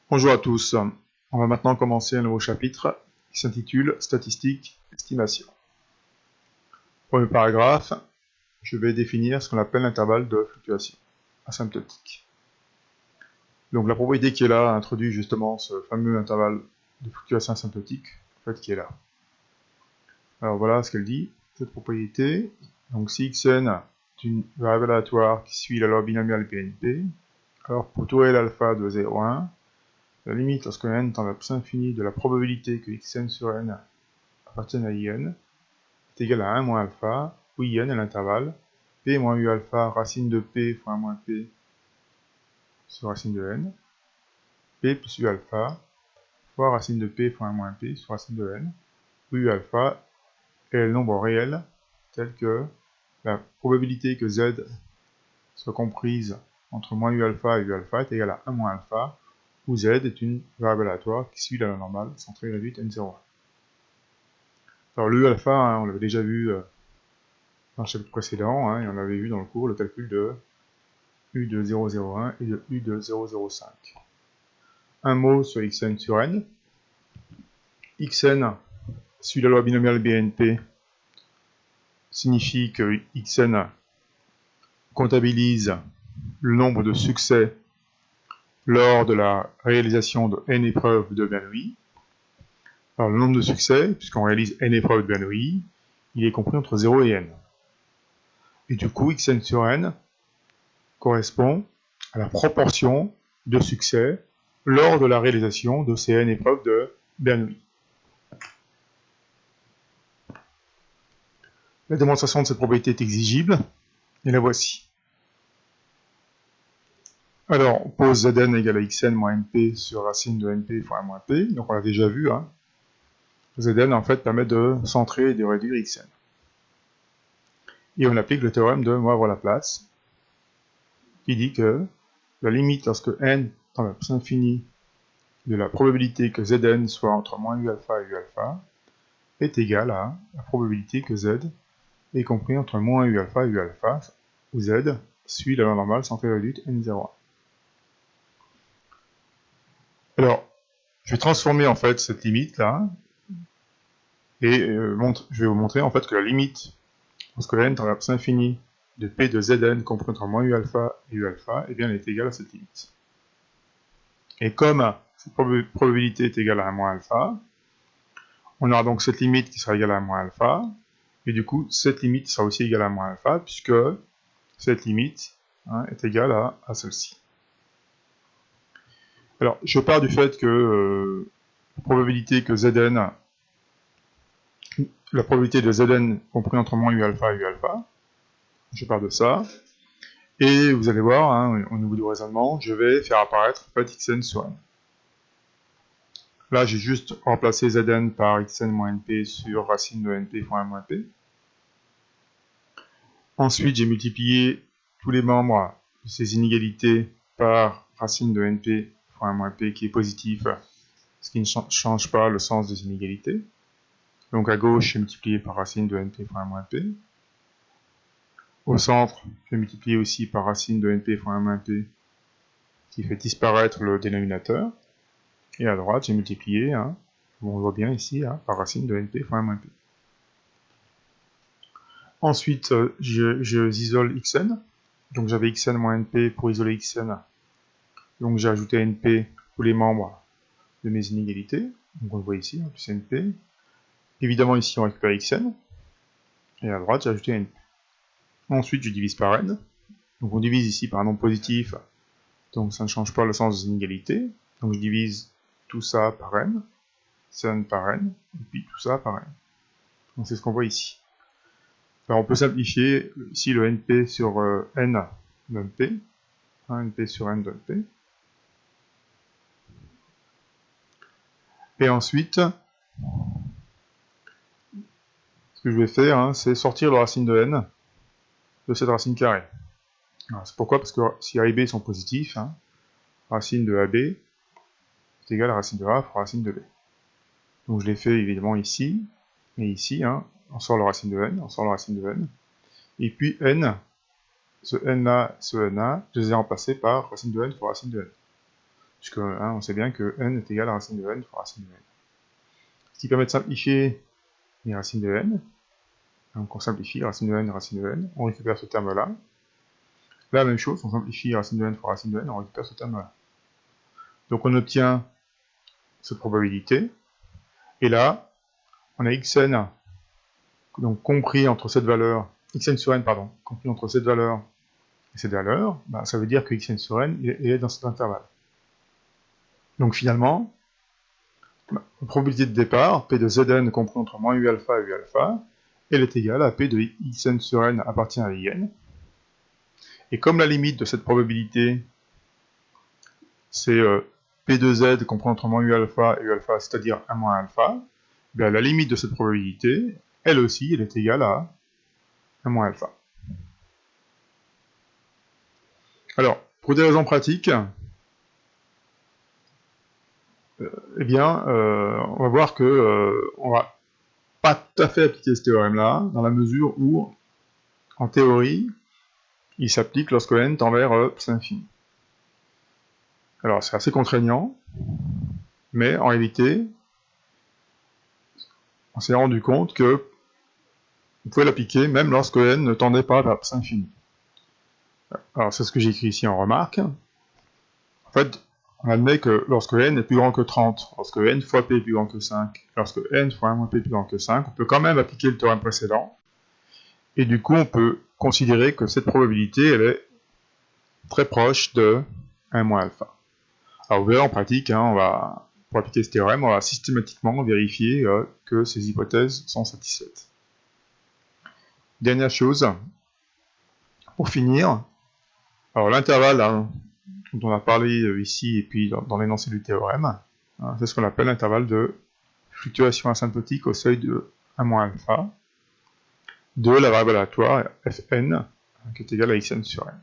Bonjour à tous, on va maintenant commencer un nouveau chapitre qui s'intitule Statistiques, estimation. Premier paragraphe, je vais définir ce qu'on appelle l'intervalle de fluctuation asymptotique. Donc la propriété qui est là introduit justement ce fameux intervalle de fluctuation asymptotique, en fait qui est là. Alors voilà ce qu'elle dit, cette propriété. Donc si xn est une variable aléatoire qui suit la loi binomiale BNP, alors pour tout L alpha de 0 à 1, la limite lorsque n tend vers plus infini de la probabilité que xn sur n appartienne à in est égale à 1 moins alpha, où in est l'intervalle p moins u alpha racine de p fois 1 moins p sur racine de n, p plus u alpha fois racine de p fois 1 moins p sur racine de n, où u alpha est le nombre réel tel que la probabilité que z soit comprise entre moins u alpha et u alpha est égale à 1 moins alpha, où z est une variable aléatoire qui suit la loi normale centrée réduite n0. Alors le u alpha, on l'avait déjà vu dans le chapitre précédent, et on avait vu dans le cours le calcul de u de 0,01 et de u de 0,05. Un mot sur xn sur n. Xn suit la loi binomiale BNP, signifie que xn comptabilise le nombre de succès lors de la réalisation de n épreuves de Bernoulli. Alors le nombre de succès, puisqu'on réalise n épreuves de Bernoulli, il est compris entre 0 et n. Et du coup, xn sur n correspond à la proportion de succès lors de la réalisation de ces n épreuves de Bernoulli. La démonstration de cette propriété est exigible, et la voici. Alors, on pose Zn égale à xn moins np sur racine de np fois 1 moins p, donc on l'a déjà vu, Zn en fait permet de centrer et de réduire xn. Et on applique le théorème de Moivre-Laplace, qui dit que la limite lorsque n tend vers plus infini de la probabilité que Zn soit entre moins u alpha et u alpha est égale à la probabilité que Z est compris entre moins u alpha et u alpha, où Z suit la loi normale centrée réduite n0. Alors, je vais transformer en fait cette limite là, et je vais vous montrer en fait que la limite, lorsque la n tend vers l'infini de P de Zn compris entre moins u alpha et u alpha, eh bien elle est égale à cette limite. Et comme cette probabilité est égale à 1 moins alpha, on aura donc cette limite qui sera égale à 1 moins alpha, et du coup cette limite sera aussi égale à 1 moins alpha, puisque cette limite est égale à celle-ci. Alors, je pars du fait que la probabilité de Zn compris entre moins u alpha et u alpha, je pars de ça, et vous allez voir, au niveau du raisonnement, je vais faire apparaître en fait xn sur n. Là, j'ai juste remplacé Zn par xn moins np sur racine de np fois 1 moins p. Ensuite, j'ai multiplié tous les membres de ces inégalités par racine de np fois 1 moins p qui est positif, ce qui ne change pas le sens des inégalités. Donc à gauche, j'ai multiplié par racine de np fois 1 moins p. Au centre, j'ai multiplié aussi par racine de np fois 1 moins p, qui fait disparaître le dénominateur. Et à droite, j'ai multiplié, on voit bien ici, par racine de np fois 1 moins p. Ensuite, j'isole xn. Donc j'avais xn moins np pour isoler xn. Donc j'ai ajouté np tous les membres de mes inégalités. Donc on le voit ici, plus np. Évidemment, ici, on récupère xn. Et à droite, j'ai ajouté np. Ensuite, je divise par n. Donc on divise ici par un nombre positif. Donc ça ne change pas le sens des inégalités. Donc je divise tout ça par n. n par n. Et puis tout ça par n. Donc c'est ce qu'on voit ici. Alors on peut simplifier ici le np sur n donne p. np sur n donne p. Et ensuite, ce que je vais faire, c'est sortir la racine de n de cette racine carrée. C'est pourquoi? Parce que si a et b sont positifs, racine de ab est égale à racine de a fois racine de b. Donc je l'ai fait évidemment ici, et ici, on sort la racine de n, on sort la racine de n. Et puis n, ce n-là, je les ai remplacés par racine de n fois racine de n. puisque on sait bien que n est égal à racine de n fois racine de n. Ce qui permet de simplifier les racines de n. Donc on simplifie racine de n, on récupère ce terme-là. Là, la même chose, on simplifie racine de n fois racine de n, on récupère ce terme-là. Donc on obtient cette probabilité, et là, on a xn, donc compris entre cette valeur, xn sur n, pardon, compris entre cette valeur et cette valeur, bah, ça veut dire que xn sur n est dans cet intervalle. Donc finalement, la probabilité de départ, P de Zn compris entre moins U alpha et U alpha, elle est égale à P de Xn sur n appartient à In. Et comme la limite de cette probabilité, c'est P de Z compris entre moins U alpha et U alpha, c'est-à-dire 1 moins alpha, bien la limite de cette probabilité, elle aussi, elle est égale à 1 moins alpha. Alors, pour des raisons pratiques, eh bien, on va voir que on va pas tout à fait appliquer ce théorème-là, dans la mesure où, en théorie, il s'applique lorsque n tend vers l'infini. Alors, c'est assez contraignant, mais en réalité, on s'est rendu compte que vous pouvez l'appliquer même lorsque n ne tendait pas vers l'infini. Alors, c'est ce que j'ai écrit ici en remarque. En fait, on admet que lorsque n est plus grand que 30, lorsque n fois p est plus grand que 5, lorsque n fois 1 moins p est plus grand que 5, on peut quand même appliquer le théorème précédent, et du coup, on peut considérer que cette probabilité, elle est très proche de 1 moins alpha. Alors, vous verrez en pratique, pour appliquer ce théorème, on va systématiquement vérifier que ces hypothèses sont satisfaites. Dernière chose, pour finir, alors l'intervalle dont on a parlé ici et puis dans l'énoncé du théorème, c'est ce qu'on appelle l'intervalle de fluctuation asymptotique au seuil de 1 alpha de la variable aléatoire Fn qui est égale à Xn sur n.